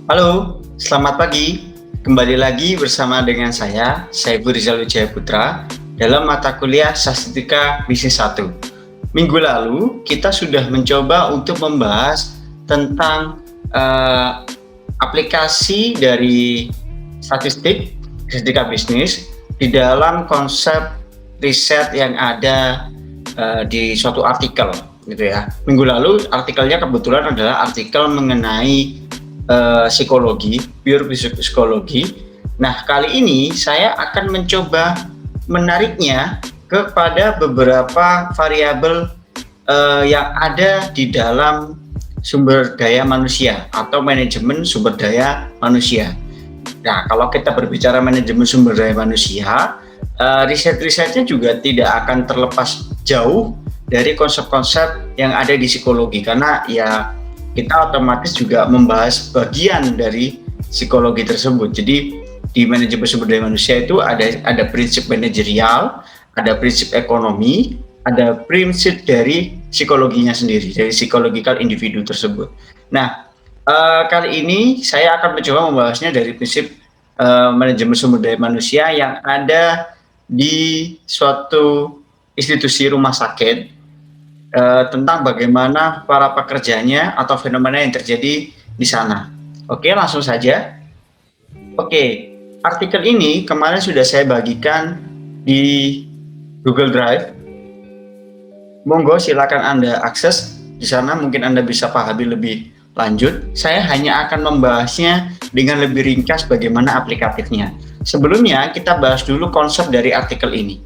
Halo, selamat pagi. Kembali lagi bersama dengan saya, Saiful Rizal Wijaya Putra, dalam mata kuliah Sastra Bisnis 1. Minggu lalu, kita sudah mencoba untuk membahas tentang aplikasi dari statistika bisnis di dalam konsep riset yang ada di suatu artikel, gitu ya. Minggu lalu artikelnya kebetulan adalah artikel mengenai psikologi, pure psikologi. Nah, kali ini saya akan mencoba menariknya kepada beberapa variabel yang ada di dalam sumber daya manusia atau manajemen sumber daya manusia. Nah, kalau kita berbicara manajemen sumber daya manusia, riset-risetnya juga tidak akan terlepas jauh dari konsep-konsep yang ada di psikologi, karena ya kita otomatis juga membahas bagian dari psikologi tersebut. Jadi di manajemen sumber daya manusia itu ada prinsip manajerial, ada prinsip ekonomi, ada prinsip dari psikologinya sendiri, dari psikologikal individu tersebut. Nah, kali ini saya akan mencoba membahasnya dari prinsip manajemen sumber daya manusia yang ada di suatu institusi rumah sakit, tentang bagaimana para pekerjanya atau fenomena yang terjadi di sana. Oke, langsung saja. Oke, artikel ini kemarin sudah saya bagikan di Google Drive. Monggo silakan Anda akses di sana, mungkin Anda bisa pahami lebih lanjut. Saya hanya akan membahasnya dengan lebih ringkas bagaimana aplikatifnya. Sebelumnya kita bahas dulu konsep dari artikel ini.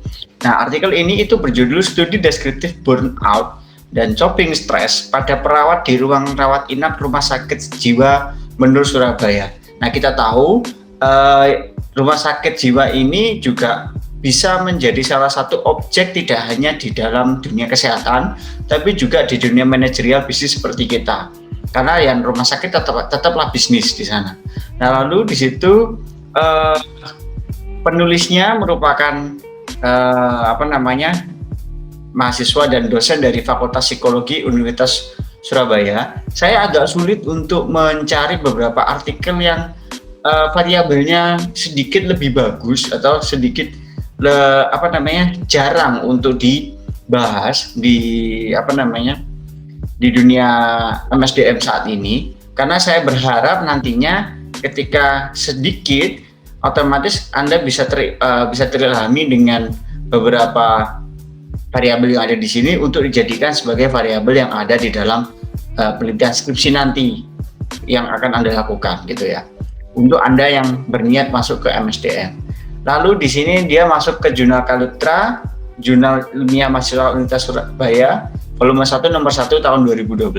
Nah, artikel ini itu berjudul Studi Deskriptif Burnout dan Coping Stress pada perawat di ruang rawat inap Rumah Sakit Jiwa Menur Surabaya. Nah, kita tahu rumah sakit jiwa ini juga bisa menjadi salah satu objek tidak hanya di dalam dunia kesehatan, tapi juga di dunia manajerial bisnis seperti kita. Karena yang rumah sakit tetaplah bisnis di sana. Nah, lalu di situ penulisnya merupakan mahasiswa dan dosen dari Fakultas Psikologi Universitas Surabaya. Saya agak sulit untuk mencari beberapa artikel yang variabelnya sedikit lebih bagus atau sedikit jarang untuk dibahas di di dunia MSDM saat ini, karena saya berharap nantinya ketika sedikit otomatis Anda bisa terilhami dengan beberapa variabel yang ada di sini untuk dijadikan sebagai variabel yang ada di dalam penelitian skripsi nanti yang akan Anda lakukan, gitu ya. Untuk Anda yang berniat masuk ke MSDM. Lalu di sini dia masuk ke Jurnal Kalutra, Jurnal Ilmiah Mahasiswa Universitas Surabaya, volume 1 nomor 1 tahun 2012.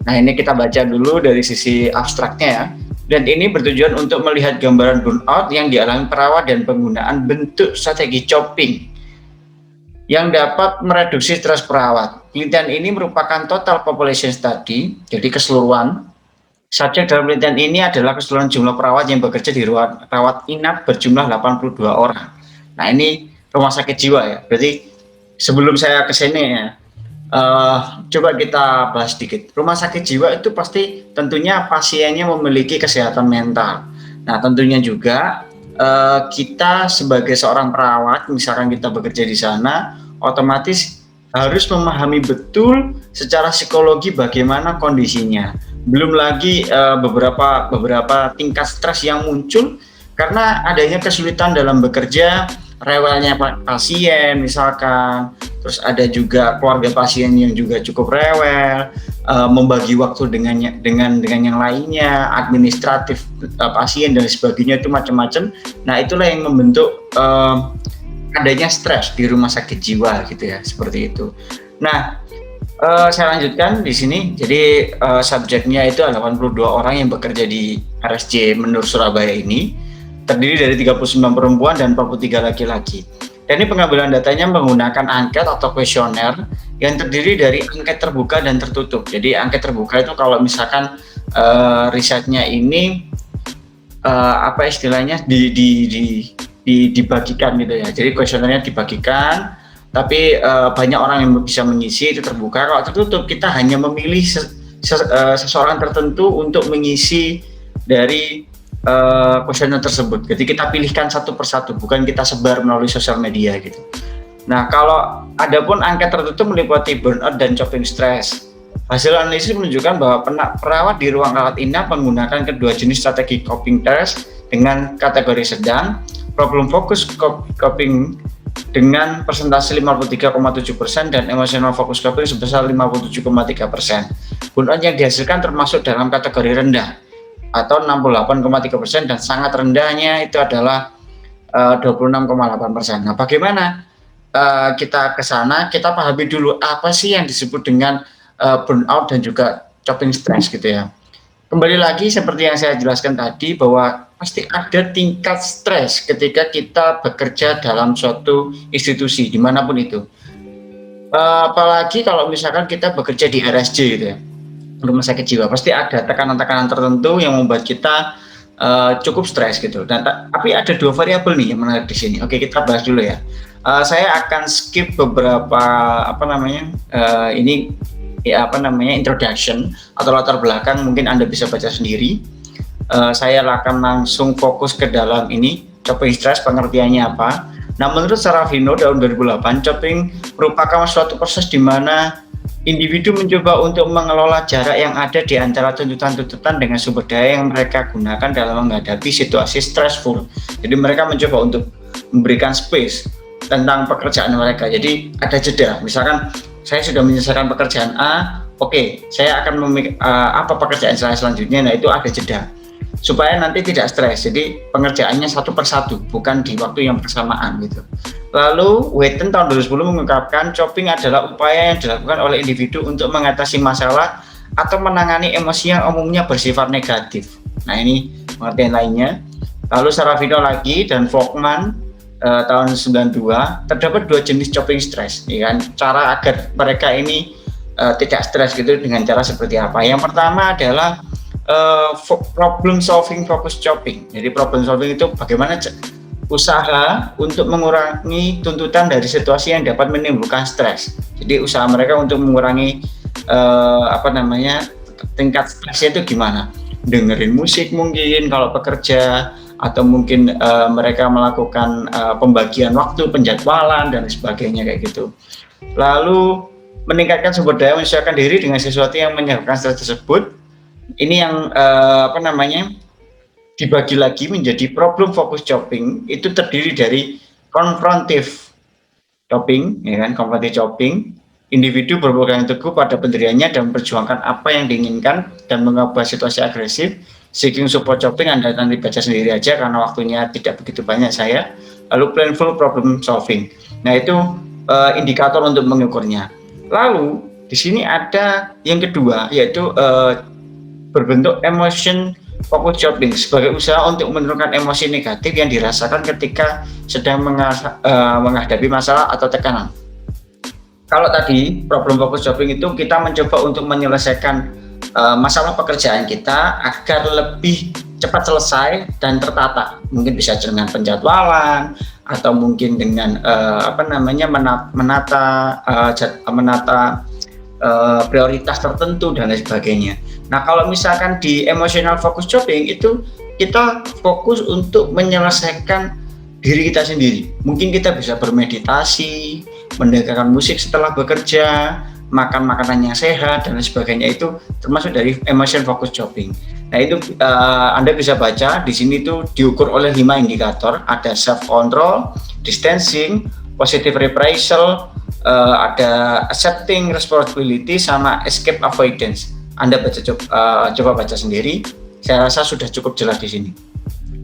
Nah, ini kita baca dulu dari sisi abstraknya ya. Dan ini bertujuan untuk melihat gambaran burnout yang dialami perawat dan penggunaan bentuk strategi coping yang dapat mereduksi stres perawat. Penelitian ini merupakan total population study, jadi keseluruhan. Subjek dalam penelitian ini adalah keseluruhan jumlah perawat yang bekerja di ruang rawat inap berjumlah 82 orang. Nah, ini rumah sakit jiwa ya. Berarti sebelum saya ke sini ya, coba kita bahas sedikit. Rumah sakit jiwa itu pasti tentunya pasiennya memiliki kesehatan mental. Nah, tentunya juga kita sebagai seorang perawat, misalkan kita bekerja di sana, otomatis harus memahami betul secara psikologi bagaimana kondisinya. Belum lagi beberapa tingkat stres yang muncul karena adanya kesulitan dalam bekerja, rewelnya pasien misalkan, terus ada juga keluarga pasien yang juga cukup rewel, membagi waktu dengan yang lainnya, administratif pasien dan sebagainya, itu macam-macam. Nah, itulah yang membentuk adanya stres di rumah sakit jiwa, gitu ya, seperti itu. Nah, saya lanjutkan di sini. Jadi subjeknya itu 82 orang yang bekerja di RSJ Menur Surabaya ini, terdiri dari 39 perempuan dan 43 laki-laki. Dan ini pengambilan datanya menggunakan angket atau kuesioner yang terdiri dari angket terbuka dan tertutup. Jadi angket terbuka itu kalau misalkan risetnya ini dibagikan gitu ya. Jadi kuesionernya dibagikan, tapi banyak orang yang bisa mengisi, itu terbuka. Kalau tertutup kita hanya memilih seseorang tertentu untuk mengisi dari kuesioner tersebut. Jadi kita pilihkan satu persatu, bukan kita sebar melalui sosial media gitu. Nah, kalau ada pun angka tertentu meliputi burnout dan coping stress. Hasil analisis menunjukkan bahwa perawat di ruang rawat inap menggunakan kedua jenis strategi coping test dengan kategori sedang, problem fokus coping dengan persentase 53,7% dan emotional focus coping sebesar 57,3%. Burnout yang dihasilkan termasuk dalam kategori rendah atau 68,3% dan sangat rendahnya itu adalah 26,8%. Nah, bagaimana kita ke sana? Kita pahami dulu apa sih yang disebut dengan burnout dan juga coping stress gitu ya. Kembali lagi seperti yang saya jelaskan tadi bahwa pasti ada tingkat stres ketika kita bekerja dalam suatu institusi dimanapun itu. Apalagi kalau misalkan kita bekerja di RSJ gitu ya, rumah sakit jiwa, pasti ada tekanan-tekanan tertentu yang membuat kita cukup stres gitu. Dan tapi ada dua variabel nih yang menarik di sini. Oke, kita bahas dulu ya. Saya akan skip beberapa introduction atau latar belakang, mungkin Anda bisa baca sendiri. Saya akan langsung fokus ke dalam ini, coping stress pengertiannya apa. Nah, menurut Sarafino tahun 2008, coping merupakan suatu proses di mana individu mencoba untuk mengelola jarak yang ada di antara tuntutan-tuntutan dengan sumber daya yang mereka gunakan dalam menghadapi situasi stressful. Jadi mereka mencoba untuk memberikan space tentang pekerjaan mereka. Jadi ada jeda. Misalkan saya sudah menyelesaikan pekerjaan A, oke, saya akan apa pekerjaan saya selanjutnya. Nah, itu ada jeda supaya nanti tidak stres. Jadi pengerjaannya satu persatu, bukan di waktu yang bersamaan gitu. Lalu Wheaton tahun 2010 mengungkapkan coping adalah upaya yang dilakukan oleh individu untuk mengatasi masalah atau menangani emosi yang umumnya bersifat negatif. Nah, ini pengertian lainnya. Lalu Sarafino lagi dan Volkmann tahun 92, terdapat dua jenis coping stress, ya kan? Cara agar mereka ini tidak stres gitu dengan cara seperti apa? Yang pertama adalah problem solving focus coping. Jadi problem solving itu bagaimana usaha untuk mengurangi tuntutan dari situasi yang dapat menimbulkan stres. Jadi usaha mereka untuk mengurangi tingkat stresnya itu gimana? Dengerin musik mungkin kalau bekerja, atau mungkin mereka melakukan pembagian waktu, penjadwalan dan sebagainya kayak gitu. Lalu meningkatkan sumber daya menyesuaikan diri dengan sesuatu yang menyebabkan stres tersebut. Ini yang dibagi lagi menjadi problem focus coping. Itu terdiri dari confrontive coping, ya kan, confrontive coping. Individu berpegang teguh pada pendiriannya dan memperjuangkan apa yang diinginkan dan mengubah situasi agresif. Seeking support coping, Anda nanti baca sendiri aja karena waktunya tidak begitu banyak saya. Lalu planful problem solving. Nah, itu indikator untuk mengukurnya. Lalu di sini ada yang kedua, yaitu berbentuk emotion focus coping sebagai usaha untuk menurunkan emosi negatif yang dirasakan ketika sedang menghadapi masalah atau tekanan. Kalau tadi problem focus coping itu kita mencoba untuk menyelesaikan masalah pekerjaan kita agar lebih cepat selesai dan tertata. Mungkin bisa dengan penjadwalan atau mungkin dengan menata prioritas tertentu dan lain sebagainya. Nah, kalau misalkan di emotional focus coping itu kita fokus untuk menyelesaikan diri kita sendiri. Mungkin kita bisa bermeditasi, mendengarkan musik setelah bekerja, makan makanan yang sehat dan lain sebagainya. Itu termasuk dari emotion focus coping. Nah, itu Anda bisa baca di sini tuh diukur oleh 5 indikator, ada self control, distancing, positive reprisal, ada accepting responsibility sama escape avoidance. Anda coba baca sendiri. Saya rasa sudah cukup jelas di sini.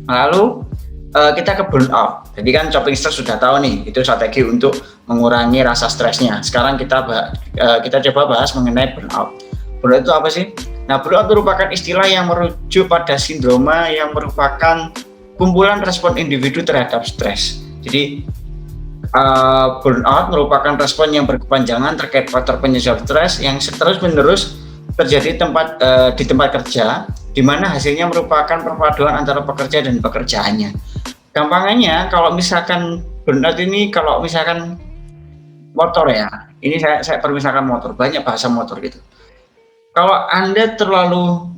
Lalu kita ke burnout. Jadi kan coping stress sudah tahu nih, itu strategi untuk mengurangi rasa stresnya. Sekarang kita coba bahas mengenai burnout. Burnout itu apa sih? Nah, burnout merupakan istilah yang merujuk pada sindroma yang merupakan kumpulan respon individu terhadap stres. Jadi burnout merupakan respon yang berkepanjangan terkait faktor penyebab stres yang terus-menerus terjadi di tempat kerja, di mana hasilnya merupakan perpaduan antara pekerja dan pekerjaannya. Gampangannya, kalau misalkan burnout ini, kalau misalkan motor ya, ini saya permisalkan motor, banyak bahasa motor gitu. Kalau Anda terlalu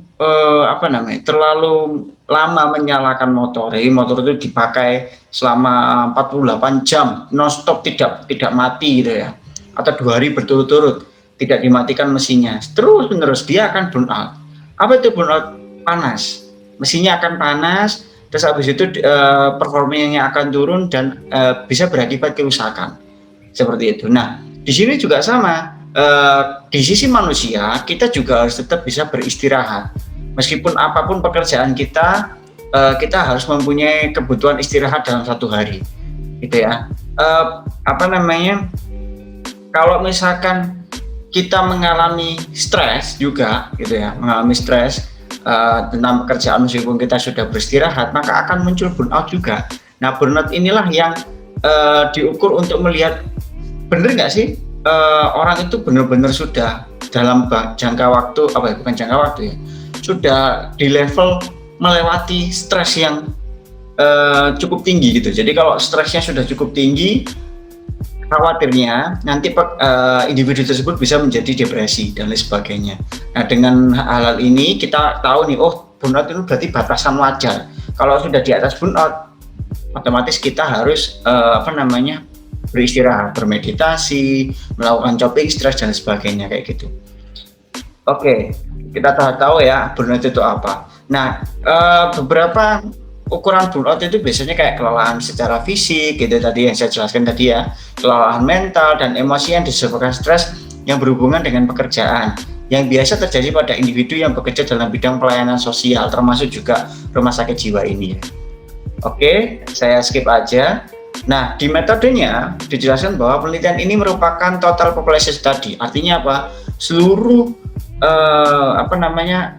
apa namanya, terlalu lama menyalakan motor. Jadi motor itu dipakai selama 48 jam nonstop, tidak mati gitu ya, atau 2 hari berturut-turut tidak dimatikan mesinnya, terus menerus, dia akan burn out. Apa itu burn out? Panas, mesinnya akan panas, terus habis itu performanya akan turun dan bisa berakibat kerusakan seperti itu. Nah, di sini juga sama. Di sisi manusia, kita juga harus tetap bisa beristirahat. Meskipun apapun pekerjaan kita, kita harus mempunyai kebutuhan istirahat dalam 1 hari, gitu ya. Apa namanya? Kalau misalkan kita mengalami stres juga, gitu ya, mengalami stres tentang pekerjaan meskipun kita sudah beristirahat, maka akan muncul burnout juga. Nah, burnout inilah yang diukur untuk melihat bener nggak sih orang itu benar-benar sudah dalam jangka waktu bukan jangka waktu ya, sudah di level melewati stres yang cukup tinggi gitu. Jadi kalau stresnya sudah cukup tinggi, khawatirnya nanti individu tersebut bisa menjadi depresi dan lain sebagainya. Nah, dengan hal ini kita tahu nih, oh, burnout itu berarti batasan wajar. Kalau sudah di atas burnout, otomatis kita harus beristirahat, bermeditasi, melakukan coping stres dan sebagainya kayak gitu. Oke, kita tahu ya burnout itu apa. Nah, beberapa ukuran burnout itu biasanya kayak kelelahan secara fisik gitu tadi yang saya jelaskan tadi ya, kelelahan mental dan emosi yang disebabkan stres yang berhubungan dengan pekerjaan, yang biasa terjadi pada individu yang bekerja dalam bidang pelayanan sosial, termasuk juga rumah sakit jiwa ini. Oke, saya skip aja. Nah, di metodenya dijelaskan bahwa penelitian ini merupakan total population study. Artinya apa? Seluruh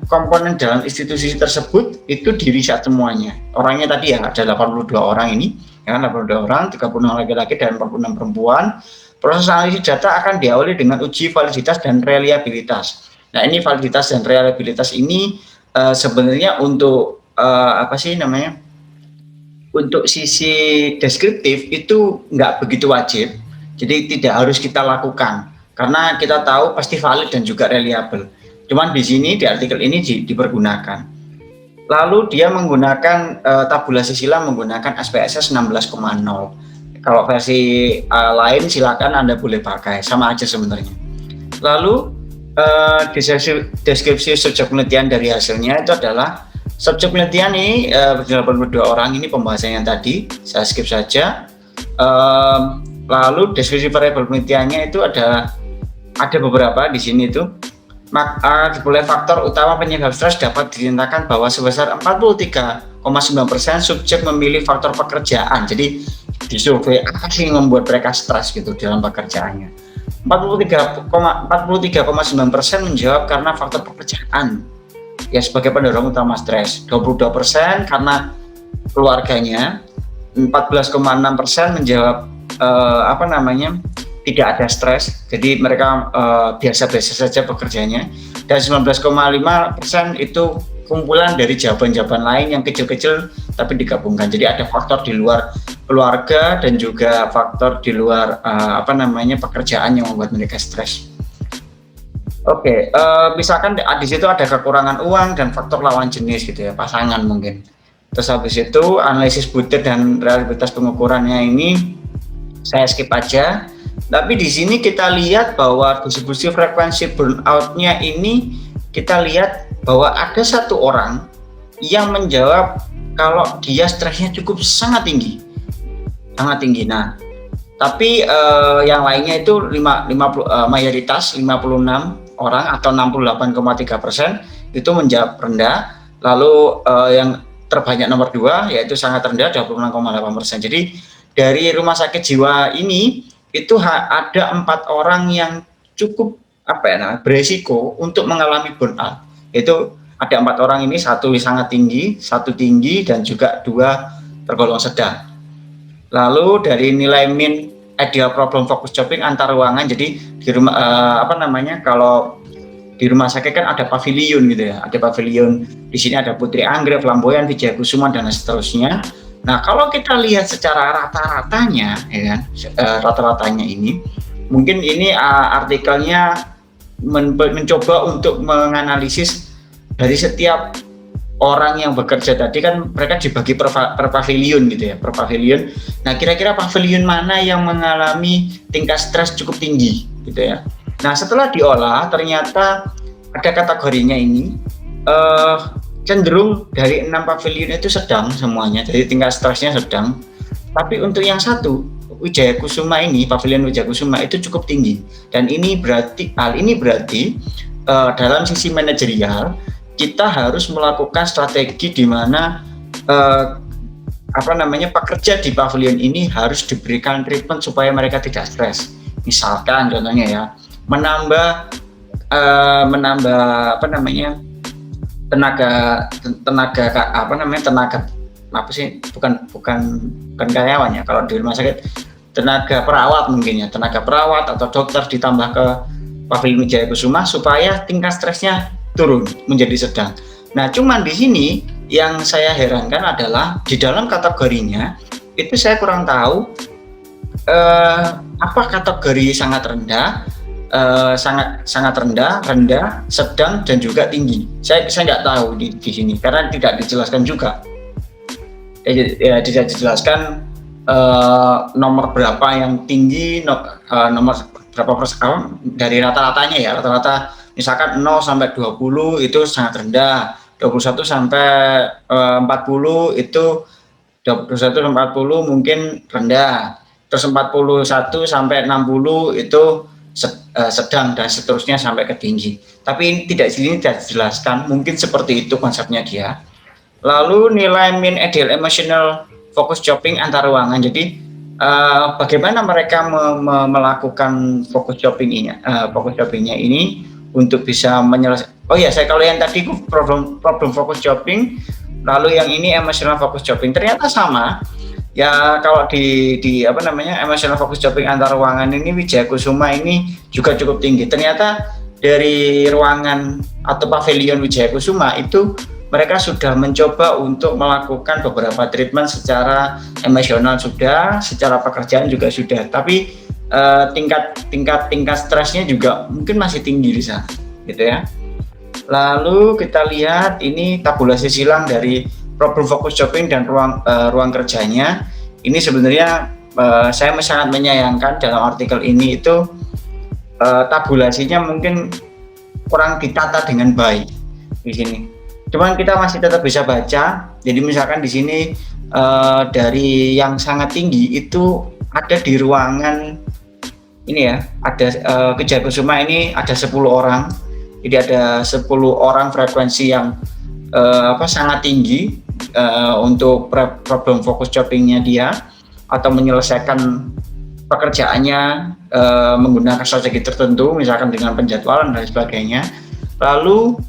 komponen dalam institusi tersebut itu diriset semuanya. Orangnya tadi ya ada 82 orang ini, ya 82 orang, 36 laki-laki dan 46 perempuan. Proses analisis data akan diawali dengan uji validitas dan reliabilitas. Nah, ini validitas dan reliabilitas ini sebenarnya untuk untuk sisi deskriptif itu nggak begitu wajib, jadi tidak harus kita lakukan karena kita tahu pasti valid dan juga reliable. Cuman di sini di artikel ini dipergunakan. Lalu dia menggunakan tabulasi silang menggunakan SPSS 16,0. Kalau versi lain silakan Anda boleh pakai, sama aja sebenarnya. Lalu deskripsi subjek penelitian dari hasilnya itu adalah subjek penelitian ini 82 orang, ini pembahasannya tadi, saya skip saja. Lalu deskripsi variabel penelitiannya itu ada beberapa di sini itu. Mulai faktor utama penyebab stres dapat dinyatakan bahwa sebesar 43,9% subjek memilih faktor pekerjaan. Jadi disurvei apa sih yang membuat mereka stres gitu dalam pekerjaannya. 43,9% menjawab karena faktor pekerjaan ya sebagai pendorong utama stres, 22% karena keluarganya, 14,6% menjawab tidak ada stres, jadi mereka biasa-biasa saja pekerjaannya, dan 19,5% itu kumpulan dari jawaban-jawaban lain yang kecil-kecil tapi digabungkan. Jadi ada faktor di luar keluarga dan juga faktor di luar pekerjaan yang membuat mereka stres. Oke, misalkan di situ ada kekurangan uang dan faktor lawan jenis gitu ya, pasangan mungkin. Terus habis itu analisis butir dan reliabilitas pengukurannya ini saya skip aja. Tapi di sini kita lihat bahwa distribusi frekuensi burnout-nya ini kita lihat bahwa ada satu orang yang menjawab kalau dia stresnya cukup sangat tinggi. Nah, tapi yang lainnya itu mayoritas 56 orang atau 68,3% itu menjawab rendah. Lalu yang terbanyak nomor 2 yaitu sangat rendah 26,8%. Jadi dari rumah sakit jiwa ini itu ada 4 orang yang cukup beresiko untuk mengalami burnout. Itu ada 4 orang ini, 1 sangat tinggi, 1 tinggi dan juga 2 tergolong sedang. Lalu dari nilai min ideal problem focus jobbing antar ruangan, jadi di rumah kalau di rumah sakit kan ada pavilion gitu ya, ada pavilion. Di sini ada Putri Anggrek, Flamboyan, Wijaya Kusuma dan seterusnya. Nah, kalau kita lihat secara rata-ratanya, ya kan, rata-ratanya ini, mungkin ini artikelnya mencoba untuk menganalisis dari setiap orang yang bekerja tadi kan mereka dibagi per pavilion gitu ya, per pavilion. Nah, kira-kira pavilion mana yang mengalami tingkat stres cukup tinggi gitu ya. Nah, setelah diolah ternyata ada kategorinya ini cenderung dari 6 pavilion itu sedang semuanya, jadi tingkat stresnya sedang. Tapi untuk yang satu, Wijaya Kusuma ini, pavilion Wijaya Kusuma itu cukup tinggi. Dan hal ini berarti dalam sisi manajerial kita harus melakukan strategi di mana pekerja di pavilion ini harus diberikan treatment supaya mereka tidak stres. Misalkan contohnya ya, menambah bukan karyawan ya, kalau di rumah sakit tenaga perawat mungkin ya, tenaga perawat atau dokter ditambah ke pavilion Wijaya Kusuma supaya tingkat stresnya turun menjadi sedang. Nah, cuman di sini yang saya herankan adalah di dalam kategorinya itu saya kurang tahu apa kategori sangat rendah, sangat rendah, sedang dan juga tinggi. Saya nggak tahu di sini karena tidak dijelaskan juga. Tidak dijelaskan nomor berapa yang tinggi, nomor berapa persen dari rata-ratanya ya, rata-rata misalkan 0 sampai 20 itu sangat rendah, 21 sampai 40 itu 21 sampai 40 mungkin rendah, terus 41 sampai 60 itu sedang dan seterusnya sampai ke tinggi. Tapi ini tidak dijelaskan, mungkin seperti itu konsepnya dia. Lalu nilai mean ideal emotional focus shopping antar ruangan. Jadi bagaimana mereka melakukan focus shoppingnya ini untuk bisa menyelesaikan. Oh ya, kalau yang tadi problem focus shopping, lalu yang ini emotional focus shopping ternyata sama. Ya, kalau di emotional focus shopping antar ruangan ini Wijaya Kusuma ini juga cukup tinggi. Ternyata dari ruangan atau pavilion Wijaya Kusuma itu mereka sudah mencoba untuk melakukan beberapa treatment secara emosional sudah, secara pekerjaan juga sudah, tapi tingkat stresnya juga mungkin masih tinggi di sana, gitu ya. Lalu kita lihat ini tabulasi silang dari problem focus shopping dan ruang kerjanya. Ini sebenarnya saya sangat menyayangkan dalam artikel ini itu tabulasinya mungkin kurang ditata dengan baik di sini. Cuman kita masih tetap bisa baca. Jadi misalkan di sini dari yang sangat tinggi itu ada di ruangan ini ya, ada Wijaya Kusuma ini ada 10 orang. Jadi ada 10 orang frekuensi yang sangat tinggi untuk problem focus shoppingnya dia atau menyelesaikan pekerjaannya menggunakan strategi tertentu, misalkan dengan penjadwalan dan sebagainya. Lalu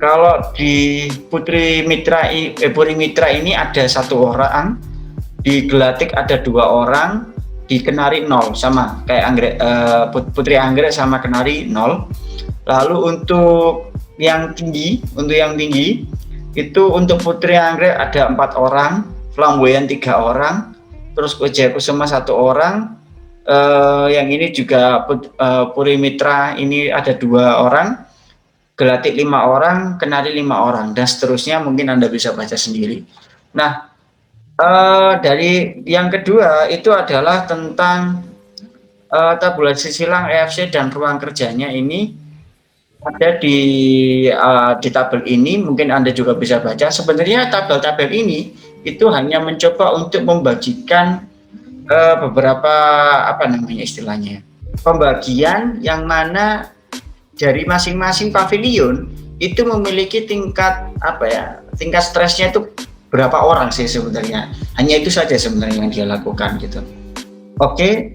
kalau di Puri Mitra ini ada 1 orang, di Gelatik ada 2 orang, di Kenari 0, sama kayak Putri Anggrek sama Kenari 0. Lalu untuk yang tinggi itu untuk Putri Anggrek ada 4 orang, Flamboyan 3 orang, terus Wijaya Kusuma 1 orang, yang ini juga Puri Mitra ini ada 2 orang, Gelatik 5 orang, Kenari 5 orang, dan seterusnya. Mungkin Anda bisa baca sendiri. Nah, dari yang kedua itu adalah tentang tabulasi silang EFC dan ruang kerjanya ini ada di tabel ini. Mungkin Anda juga bisa baca. Sebenarnya tabel-tabel ini itu hanya mencoba untuk membagikan beberapa istilahnya pembagian yang mana dari masing-masing pavilion itu memiliki tingkat stresnya itu berapa orang sih sebenarnya. Hanya itu saja sebenarnya yang dia lakukan gitu. Oke,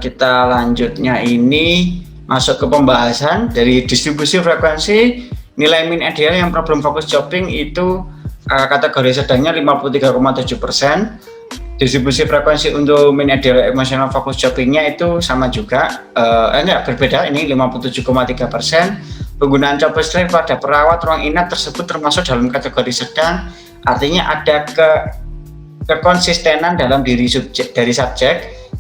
kita lanjutnya ini masuk ke pembahasan dari distribusi frekuensi nilai mean ideal yang problem focus shopping itu kategori sedangnya 53,7%. Distribusi frekuensi untuk mean ideal emotional focus shoppingnya itu sama juga, berbeda, ini 57,3%. Penggunaan job restraint pada perawat ruang inap tersebut termasuk dalam kategori sedang. Artinya ada kekonsistenan dalam dari subjek.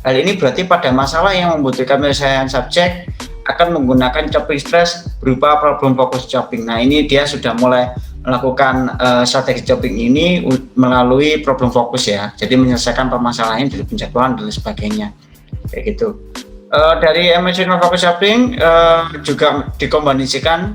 Hal ini berarti pada masalah yang membutuhkan penyelesaian subjek akan menggunakan coping stress berupa problem fokus coping. Nah, ini dia sudah mulai melakukan strategi coping ini melalui problem fokus ya. Jadi menyelesaikan permasalahan dari penjadwalan dan sebagainya. Kayak gitu. Dari emotional focus coping juga dikombinasikan,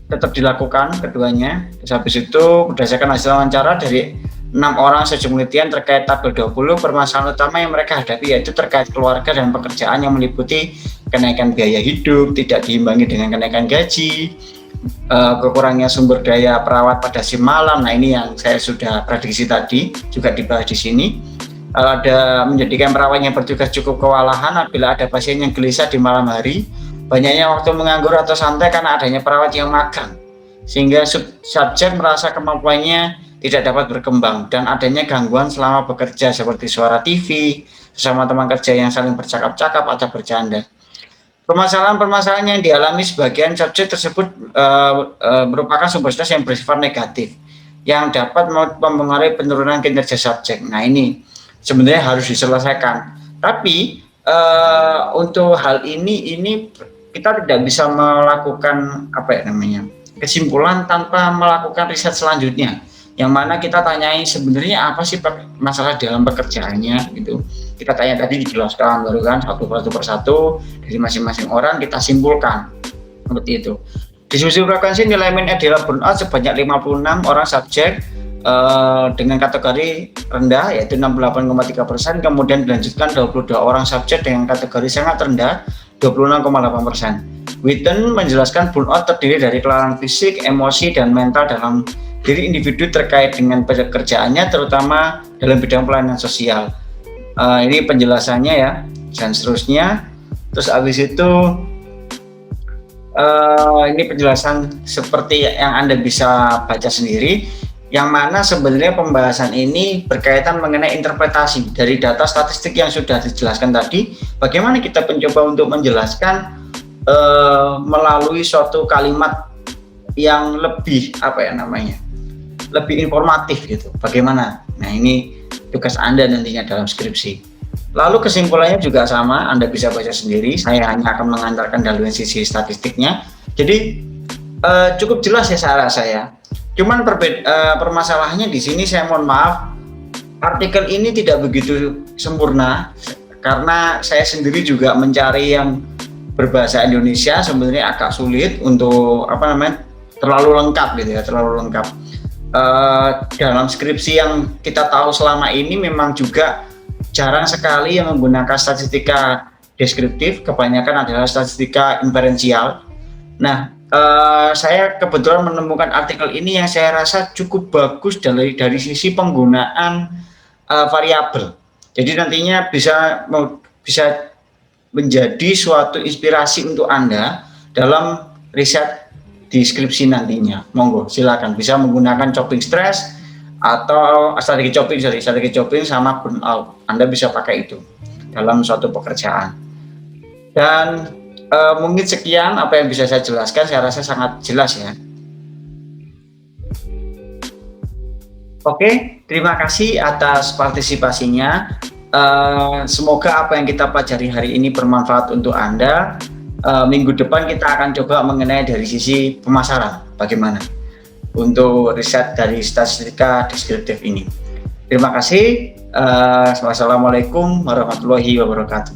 tetap dilakukan keduanya. Terus habis itu berdasarkan hasil wawancara dari 6 orang sejumlah penelitian terkait tabel 20 permasalahan utama yang mereka hadapi, yaitu terkait keluarga dan pekerjaan yang meliputi kenaikan biaya hidup, tidak diimbangi dengan kenaikan gaji, kekurangnya sumber daya perawat pada shift malam. Nah, ini yang saya sudah prediksi tadi juga dibahas di sini. Ada menjadikan perawat yang bertugas cukup kewalahan apabila ada pasien yang gelisah di malam hari, banyaknya waktu menganggur atau santai karena adanya perawat yang magang, sehingga subjek merasa kemampuannya tidak dapat berkembang, dan adanya gangguan selama bekerja seperti suara TV, sesama teman kerja yang saling bercakap-cakap atau bercanda. Permasalahan-permasalahan yang dialami sebagian subjek tersebut merupakan sumber stres yang bersifat negatif yang dapat mempengaruhi penurunan kinerja subjek. Nah, ini sebenarnya harus diselesaikan. Tapi untuk hal ini kita tidak bisa melakukan kesimpulan tanpa melakukan riset selanjutnya, yang mana kita tanyai sebenarnya apa sih masalah dalam pekerjaannya gitu. Kita tanya tadi, dijelaskan baru kan satu persatu dari masing-masing orang kita simpulkan seperti itu. Diskusi frekuensi nilai min adalah burnout sebanyak 56 orang subjek dengan kategori rendah yaitu 68,3%, kemudian dilanjutkan 22 orang subjek dengan kategori sangat rendah 26,8%. Witten menjelaskan burnout terdiri dari kelelahan fisik, emosi, dan mental dalam diri individu terkait dengan pekerjaannya, terutama dalam bidang pelayanan sosial. Ini penjelasannya ya, dan seterusnya. Terus habis itu ini penjelasan seperti yang Anda bisa baca sendiri, yang mana sebenarnya pembahasan ini berkaitan mengenai interpretasi dari data statistik yang sudah dijelaskan tadi. Bagaimana kita mencoba untuk menjelaskan melalui suatu kalimat yang lebih lebih informatif gitu. Bagaimana? Nah, ini tugas Anda nantinya dalam skripsi. Lalu kesimpulannya juga sama, Anda bisa baca sendiri. Saya hanya akan mengantarkan dalam sisi statistiknya. Jadi cukup jelas ya saya rasa ya. Cuman permasalahannya di sini, saya mohon maaf, artikel ini tidak begitu sempurna karena saya sendiri juga mencari yang berbahasa Indonesia sebenarnya agak sulit untuk terlalu lengkap gitu ya, terlalu lengkap. Dalam skripsi yang kita tahu selama ini memang juga jarang sekali yang menggunakan statistika deskriptif, kebanyakan adalah statistika inferensial. Nah, saya kebetulan menemukan artikel ini yang saya rasa cukup bagus dari sisi penggunaan variabel. Jadi nantinya bisa menjadi suatu inspirasi untuk Anda dalam riset di skripsi nantinya. Monggo silakan bisa menggunakan coping stress atau strategi coping sama burnout. Anda bisa pakai itu dalam suatu pekerjaan. Dan mungkin sekian apa yang bisa saya jelaskan, saya rasa sangat jelas ya. Oke, terima kasih atas partisipasinya. Semoga apa yang kita pelajari hari ini bermanfaat untuk Anda. Minggu depan kita akan coba mengenai dari sisi pemasaran, bagaimana untuk riset dari statistika deskriptif ini. Terima kasih. Wassalamualaikum warahmatullahi wabarakatuh.